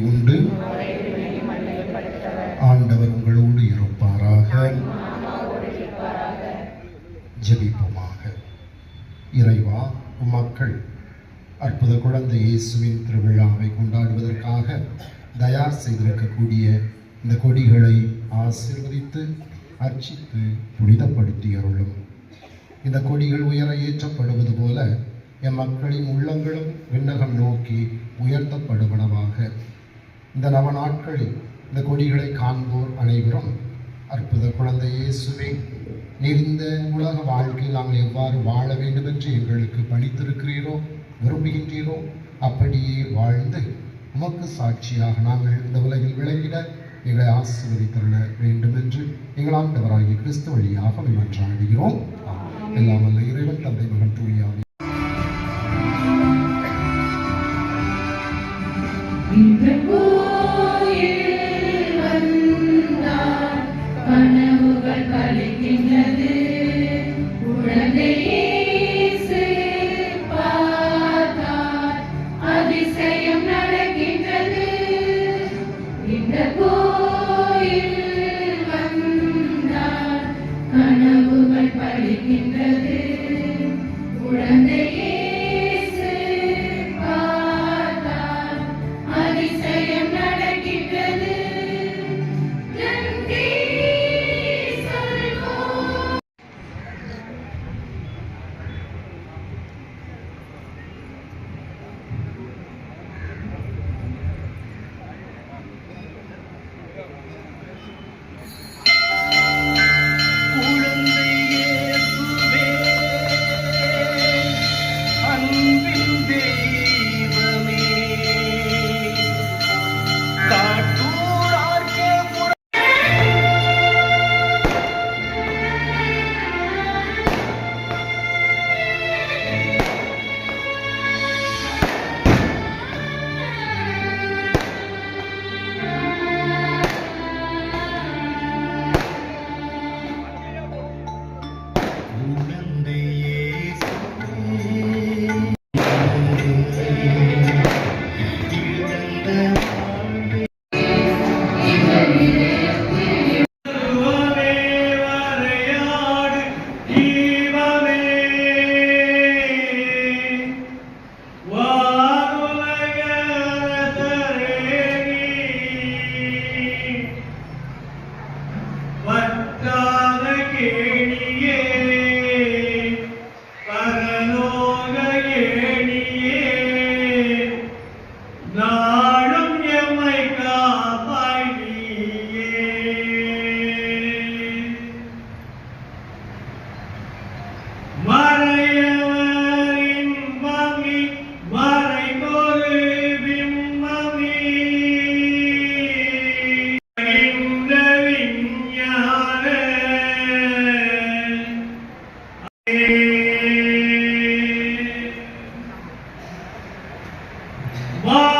உண்டு. ஆண்டவர் உங்களோடு இருப்பாராக. ஜெபிப்போமாக. இறைவா, மக்கள் அற்புத குழந்தை இயேசுவின் திருவிழாவை கொண்டாடுவதற்காக தயார் செய்திருக்கக்கூடிய இந்த கொடிகளை ஆசீர்வதித்து அர்ச்சித்து புனிதப்படுத்தி அருளும். இந்த கொடிகள் உயர ஏற்றப்படுவது போல என் மக்களின் உள்ளங்களும் விண்ணகம் நோக்கி உயர்த்தப்படுவனவாக. இந்த நவ நாட்களில் இந்த கொடிகளை காண்போர் அனைவரும் அற்புத குழந்தை இயேசுவே, நீர் இந்த உலக வாழ்க்கையில் நாங்கள் எவ்வாறு வாழ வேண்டும் என்று எங்களுக்கு பணித்திருக்கிறீரோ, விரும்புகின்றீரோ, அப்படியே வாழ்ந்து உமக்கு சாட்சியாக நாங்கள் இந்த உலகில் விளங்கிட எங்களை ஆசீர்வதித்தருள வேண்டும் என்று எங்கள் ஆண்டவராகிய கிறிஸ்து வழியாக மன்றாடுகிறோம். எல்லாம் வல்ல இறைவன் தந்தை மகன் தூய ஆவி கனவுகள் கழிக்கின்றது. குழந்தை இயேசு பார்த்தார், அதிசயம் நடக்கின்றது. இந்த கோயில் வந்தார், கனவுகள் பழிக்கின்றது. குழந்தை இயேசு பார்த்தார், அதிசயம் நடக்கின்றது. Wow!